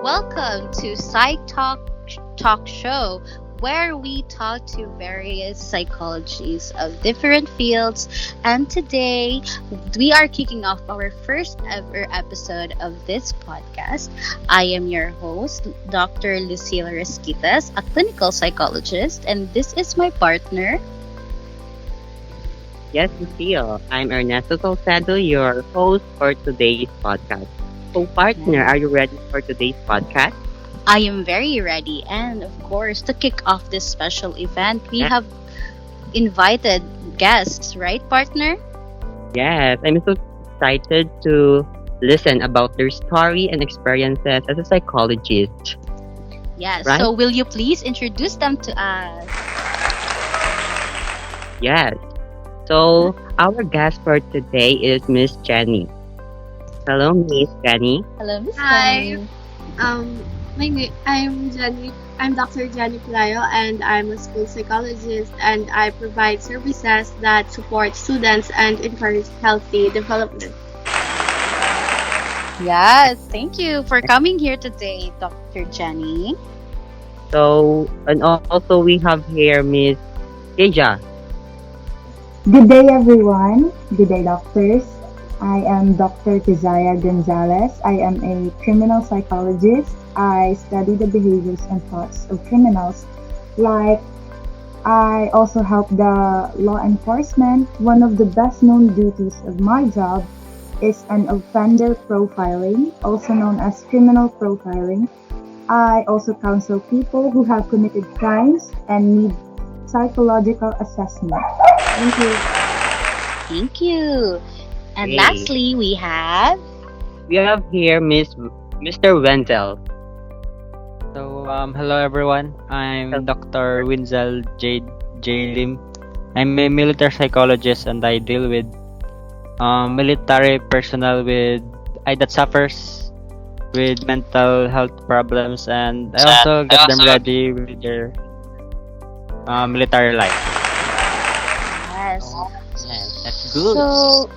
Welcome to Talk Show, where we talk to various psychologists of different fields. And today, we are kicking off our first ever episode of this podcast. I am your host, Dr. Lucille Resquites, a clinical psychologist, and this is my partner. Yes, Lucille. I'm Ernesto Salcedo, your host for today's podcast. So, partner, are you ready for today's podcast? I am very ready. And of course, to kick off this special event, we Yes, have invited guests, right, partner? yes. I'm so excited to listen about their story and experiences as a psychologist, Yes. right? So, will you please introduce them to us? Yes. So, our guest for today is Miss Jenny. Hello, Miss Jenny. Hello, Miss Hi. Jenny. Um, I'm Jenny. I'm Dr. Jenny Pelayo, and I'm a school psychologist, and I provide services that support students and encourage healthy development. Yes, thank you for coming here today, Dr. Jenny. So, and also we have here Miss Kezia. Good day, everyone. Good day, doctors. I am Dr. Kezia Gonzales. I am a criminal psychologist. I study the behaviors and thoughts of criminals. Like, I also help the law enforcement. One of the best known duties of my job is an offender profiling, also known as criminal profiling. I also counsel people who have committed crimes and need psychological assessment. Thank you. Thank you. And Hey. lastly, we have. We have here Mr. Winzel. Hello everyone. I'm Dr. Winzel Jhaed Lim. I'm a military psychologist and I deal with military personnel that suffers with mental health problems, and I also get them ready with their military life. Yes. Yes, that's good. So,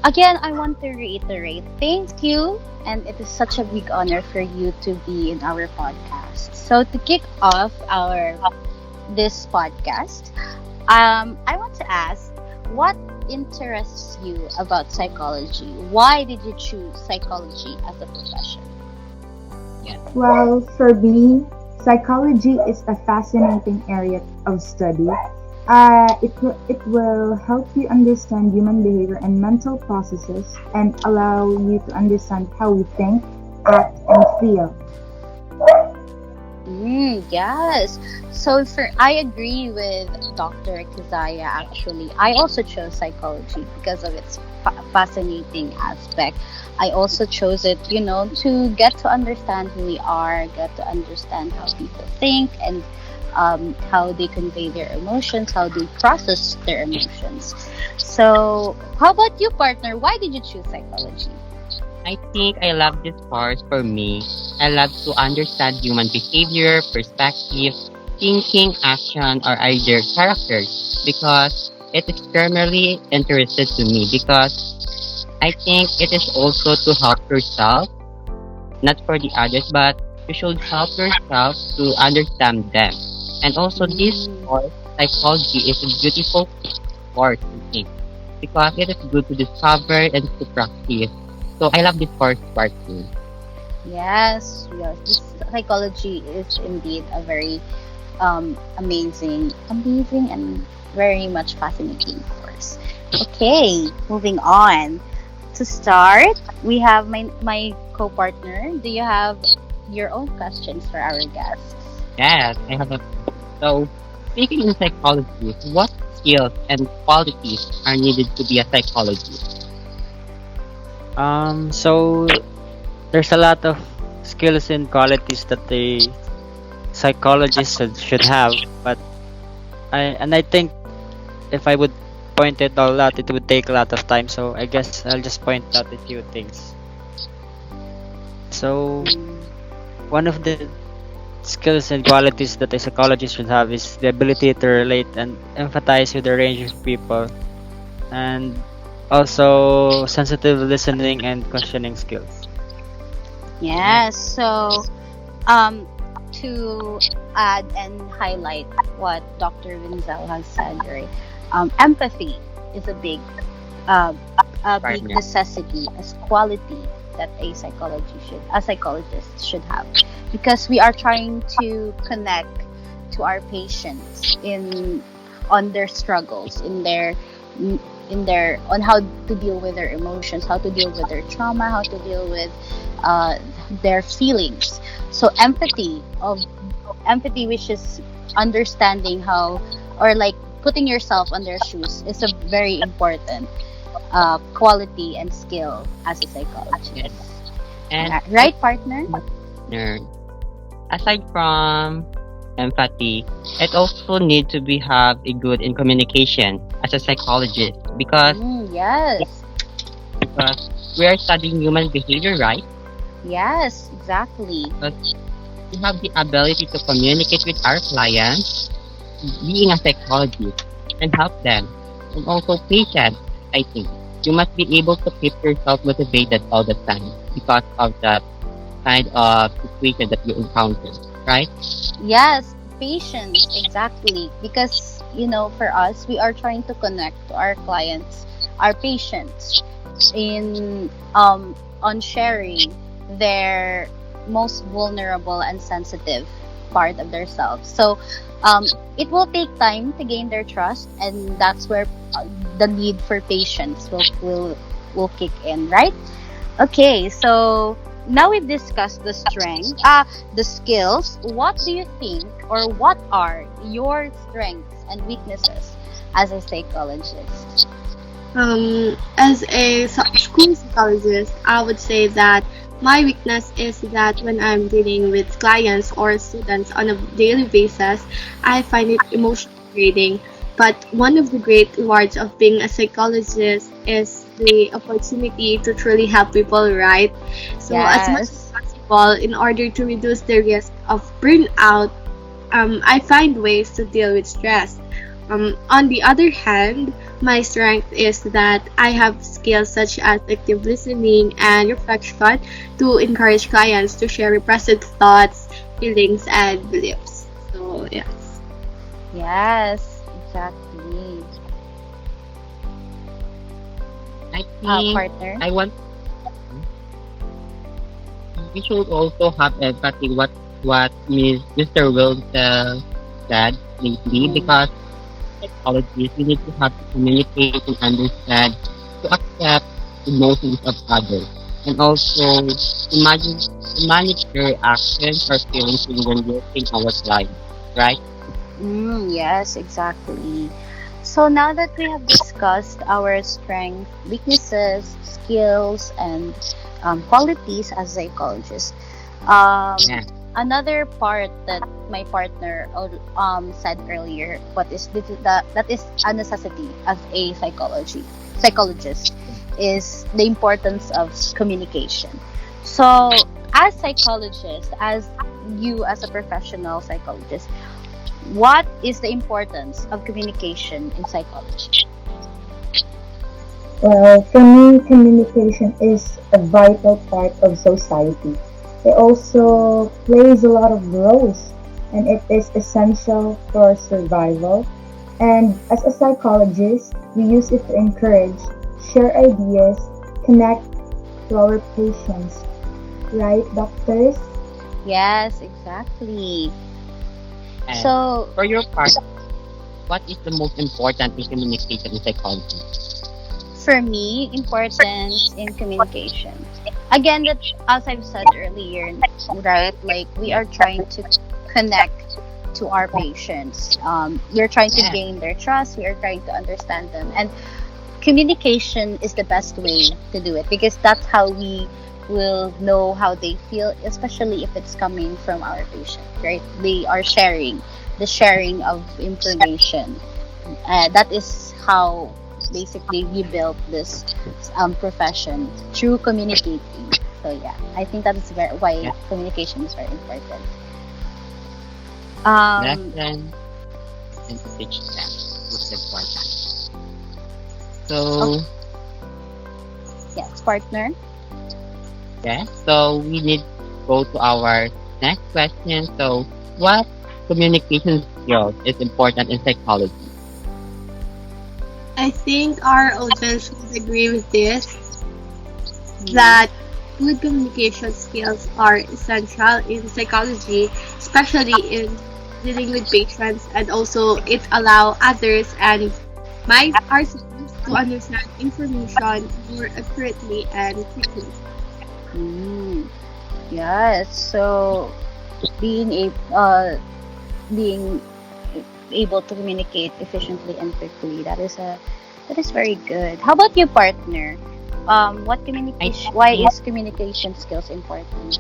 again, I want to reiterate thank you, and it is such a big honor for you to be in our podcast. So, to kick off our this podcast, I want to ask, what interests you about psychology? Why did you choose psychology as a profession? Well, for me, psychology is a fascinating area of study. It will help you understand human behavior and mental processes and allow you to understand how we think, act, and feel. Yes. So I agree with Dr. Kezia. Actually, I also chose psychology because of its fascinating aspect. I also chose it, to get to understand who we are, get to understand how people think, and how they convey their emotions, how they process their emotions. So, how about you, partner? Why did you choose psychology? I think I love this part for me. I love to understand human behavior, perspective, thinking, action, or either characters because it is primarily interested to me because I think it is also to help yourself, not for the others, but you should help yourself to understand them. And also this Mm, course, psychology is a beautiful course, I think, because it is good to discover and to practice. So I love this course part too. yes. This psychology is indeed a very amazing and very much fascinating course. Okay, moving on. To start, we have my co-partner. Do you have your own questions for our guests? Yes, I have a so speaking in psychology, what skills and qualities are needed to be a psychologist? So there's a lot of skills and qualities that a psychologist should have, but I think if I would point it all out, it would take a lot of time. So I guess I'll just point out a few things. So one of the skills and qualities that a psychologist should have is the ability to relate and empathize with a range of people, and also sensitive listening and questioning skills. Yes. So Um, to add and highlight what Dr. Winzel has said, right? Empathy is uh, a big partner. necessity as quality that a psychologist should have, because we are trying to connect to our patients in on their struggles, in their on how to deal with their emotions, how to deal with their trauma, how to deal with uh, their feelings. So empathy, which is understanding how, or like putting yourself on their shoes, is a very important quality and skill as a Yes. psychologist. And Right, partner? partner, aside from empathy, it also need to be have a good in communication as a psychologist Yes. because we are studying human behavior, right? Yes, exactly. But we have the ability to communicate with our clients, being a psychologist, and help them. And also patience, I think. You must be able to keep yourself motivated all the time because of that kind of situation that you encounter, right? Yes, patience, exactly. Because, for us, we are trying to connect to our clients, our patients, in on sharing their most vulnerable and sensitive part of themselves. So um, it will take time to gain their trust, and that's where the need for patience will kick in, right? Okay, so now we've discussed the skills. What do you think, or what are your strengths and weaknesses as a psychologist? As a school psychologist, I would say that my weakness is that when I'm dealing with clients or students on a daily basis, I find it emotionally draining. But one of the great rewards of being a psychologist is the opportunity to truly help people, right? So, as much as Yes. possible, in order to reduce the risk of burnout, I find ways to deal with stress. On the other hand, my strength is that I have skills such as active listening and reflection to encourage clients to share repressed thoughts, feelings, and beliefs. So, yes. Yes, exactly. I think Partner. I want we should also have empathy what Mr. Wilson said lately Mm. because psychologists we need to have to communicate and understand to accept emotions of others and also imagine to manage their reactions or feelings when working our life, right? Yes, exactly. So now that we have discussed our strengths, weaknesses, skills, and qualities as psychologists, um, Yeah. another part that my partner said earlier, that is a necessity as a psychologist, is the importance of communication. So, as psychologists, as you as a professional psychologist, what is the importance of communication in psychology? Well, for me, communication is a vital part of society. It also plays a lot of roles and it is essential for survival. And as a psychologist, we use it to encourage, share ideas, connect to our patients, right, doctors? Yes, exactly. And So, for your part, what is the most important in communication in psychology? for me, importance in communication. Again, that as I've said earlier, right? Like we Yeah. are trying to connect to our patients. We're trying to Yeah. gain their trust. We are trying to understand them, and communication is the best way to do it, because that's how we will know how they feel, especially if it's coming from our patient, right? They are sharing, the sharing of information. That is how basically we built this profession, through communicating. So yeah, I think that is why Yeah. communication is very important. Less Um, than and to teach them what's important. okay, So yes, partner. yeah, so we need to go to our Next question. So, what communication skills is important in psychology? I think our audience would agree with this, Mm. that good communication skills are essential in psychology, especially in dealing with patients, and also it allow others and ourselves to understand information more accurately and quickly. Mm. Yes. So being being able to communicate efficiently and quickly, that is very good. How about you, partner? What I communication? Why is communication skills important?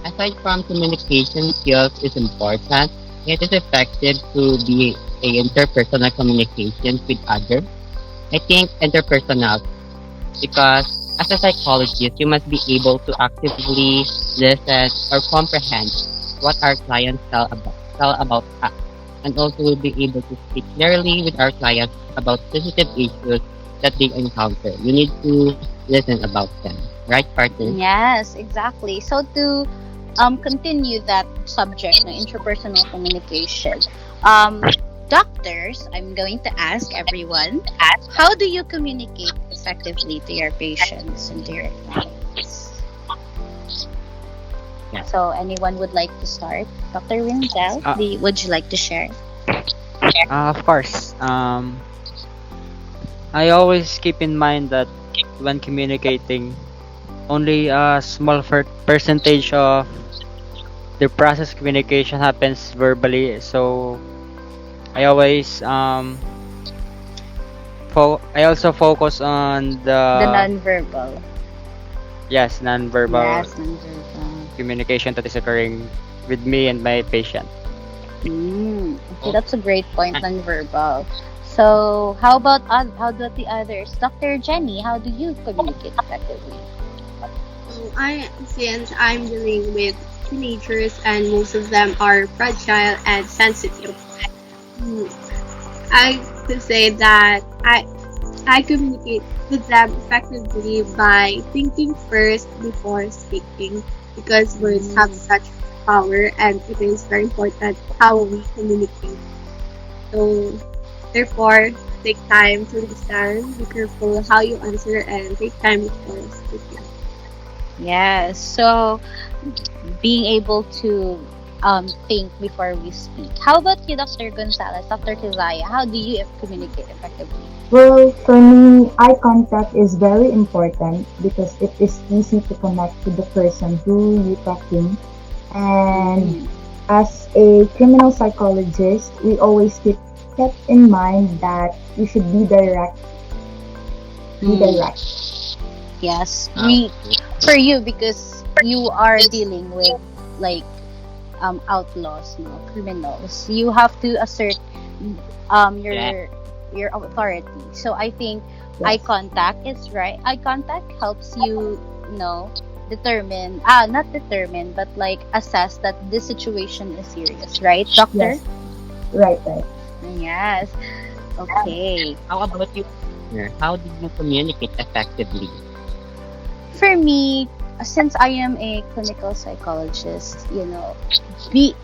Aside from communication skills is important, it is effective to be a interpersonal communication with others. I think interpersonal because as a psychologist, you must be able to actively listen or comprehend what our clients tell about us, and also will be able to speak clearly with our clients about sensitive issues that they encounter. You need to listen about them, right, partner? Yes, exactly. So to continue that subject, na interpersonal communication, um, doctors, I'm going to ask everyone, how do you communicate effectively to your patients and to your clients? Yeah. So anyone would like to start? Dr. Winzel, Uh, would you like to share? of course. I always keep in mind that when communicating, only a small percentage of the process communication happens verbally. So I always I also focus on The the nonverbal. yes non-verbal Yes, nonverbal. communication that is occurring with me and my patient. Okay, that's a great point, nonverbal. So, how about the others? Dr. Jenny, how do you communicate effectively? So since I'm dealing with teenagers and most of them are fragile and sensitive, mm, I could say that I communicate with them effectively by thinking first before speaking, because words have Mm, such power and it is very important how we communicate. So therefore, take time to listen, be careful how you answer, and take time before speaking. yes. So, being able to think before we speak. How about you, Dr. Gonzales, Dr. Kezia? How do you communicate effectively? Well, for me, eye contact is very important because it is easy to connect to the person who you're talking. And Mm, as a criminal psychologist, we always keep in mind that you should be direct, be mm, direct. yes. We Okay. for you because you are dealing with like outlaws, no, criminals. You have to assert um Yeah. your your authority. So I think eye Yes, contact is right. Eye contact helps you, determine not determine but like assess that this situation is serious, right, doctor? yes, right, right. Yes. Okay. How about you, partner? How do you communicate effectively? For me, since I am a clinical psychologist, be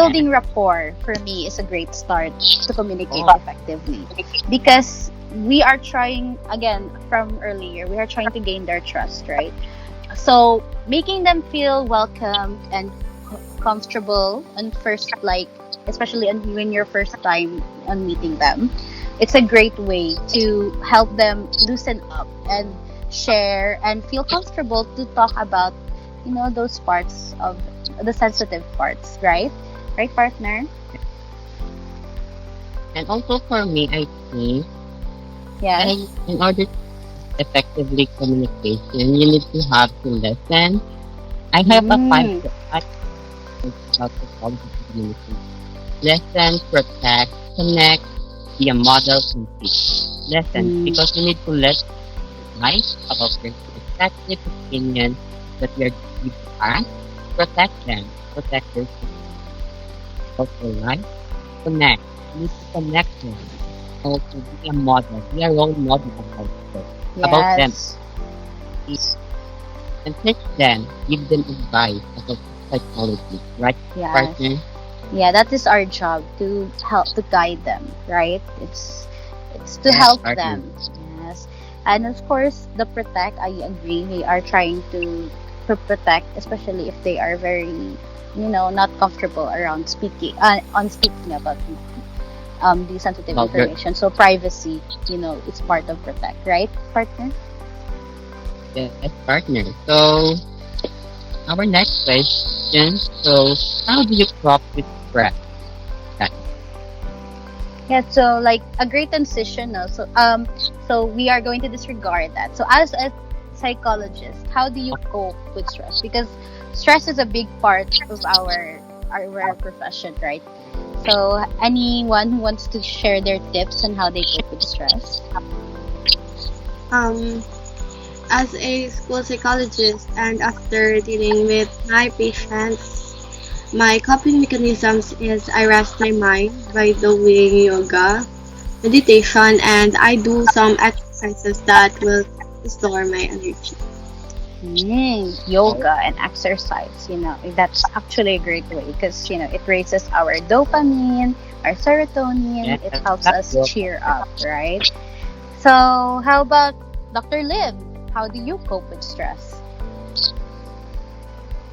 Yeah. building rapport for me is a great start to communicate Oh, effectively, because we are trying, again, from earlier, we are trying to gain their trust, right? So making them feel welcome and comfortable and first, like, especially when your first time on meeting them, it's a great way to help them loosen up and share and feel comfortable to talk about, those parts of the sensitive parts, right, partner? and also for me, I think Yes. in order to effectively communication, you need to have to listen. I have a five Mm. five points about psychology communication. Listen, protect, connect, be a model, and teach. Listen, Mm. because you need to listen right about their perspective, opinion that we are giving to us. Protect them, protect their about their life. Connect. You need to connect them. Also, be a model. Be a role model about them. About them. Yes. and teach them, give them advice as a psychologist, right, Yes. partner? Yeah, that is our job to help to guide them, right? It's to Yes, help partner. them. Yes. And of course, the protect, I agree. We are trying to protect, especially if they are very, not comfortable around speaking on speaking about the sensitive About your information. So privacy, it's part of protect, right, partner? yes, partner. So our next question. So how do you cope with stress? That- Yeah, so like a great transition. No? So we are going to disregard that. So as a psychologist, how do you cope with stress? Because stress is a big part of our profession, right? So anyone who wants to share their tips on how they cope with stress? Um, as a school psychologist and after dealing with my patients, my coping mechanisms is I rest my mind by doing yoga, meditation, and I do some exercises that will restore my energy. Yoga and exercise, that's actually a great way because, it raises our dopamine, our serotonin, Yes, it helps that's us good. cheer up, right? So, how about Dr. Lim? How do you cope with stress?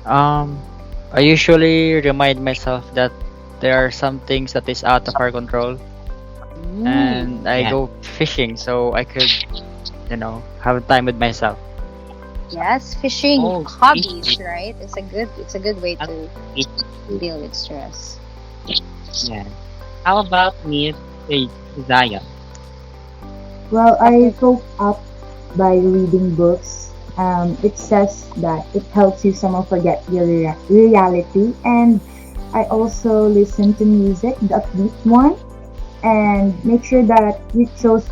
Um, I usually remind myself that there are some things that is out of our control, Mm, and I Yes. go fishing so I could, have time with myself. yes, fishing Oh, hobbies, easy. right? It's a good way That's to easy. deal with stress. Yes. How about Miss Zaya? Well, I Dr. cope up by reading books. It says that it helps you somehow forget your reality. And I also listen to music, the upbeat one, and make sure that you chose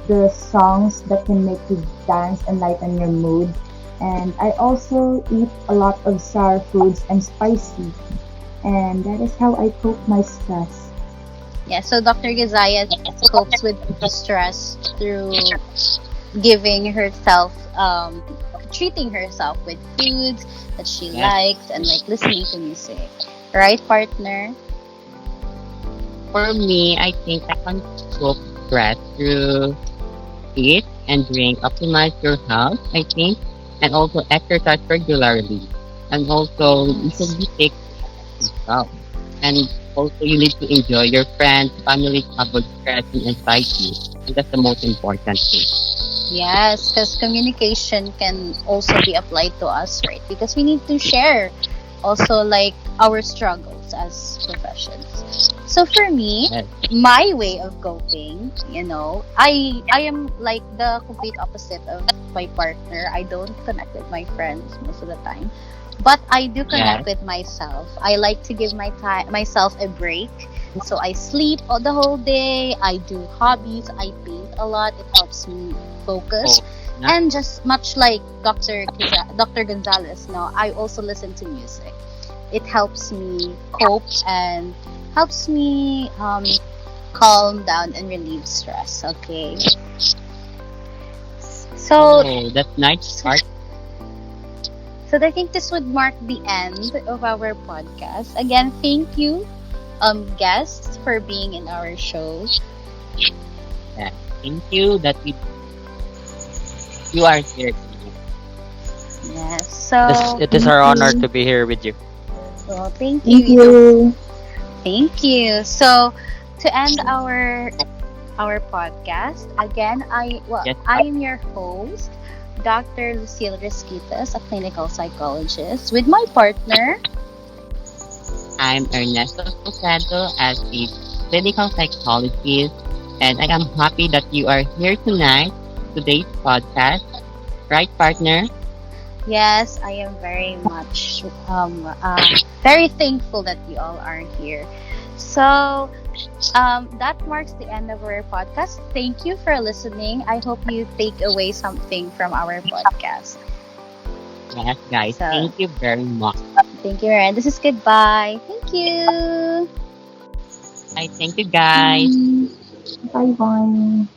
the songs that can make you dance and lighten your mood. And I also eat a lot of sour foods and spicy, and that is how I cope my stress. Yeah, so Dr. Gazaya copes with stress through giving herself, treating herself with foods that she Yes. likes and like listening to music. Right, partner? For me, I think I can cope stress through eat and drink, optimize your health, I think, and also exercise regularly. And also, you should Yes. be take yourself. And also, you need to enjoy your friends, family, avoid stress and anxiety. And that's the most important thing. Yes, because communication can also be applied to us, right? Because we need to share also like our struggles as professions. So for me, Yes. my way of coping, I am like the complete opposite of my partner. I don't connect with my friends most of the time, but I do connect Yes. with myself. I like to give myself a break. So I sleep all the whole day. I do hobbies. I paint a lot. It helps me focus. Oh, yeah. And just much like Dr. Gonzales, I also listen to music. It helps me cope and helps me calm down and relieve stress. Okay. So, Oh, that's nice part. so I think this would mark the end of our podcast. Again, thank you, guests, for being in our show. Yes. Thank you that you are here tonight. Yes. It is Thank our honor you. to be here with you. Well, thank Thank you. you. Thank you. So, to end our podcast, again, Yes, I am your host, Dr. Lucille Resquites, a clinical psychologist, with my partner. I'm Ernesto Salcedo as a clinical psychologist, and I am happy that you are here tonight, today's podcast. Right, partner? Yes, I am very much very thankful that you all are here. So, that marks the end of our podcast. Thank you for listening. I hope you take away something from our podcast. Yes, guys. So, Thank you very much. thank you, and this is goodbye. Thank you. I thank you, guys. Bye bye.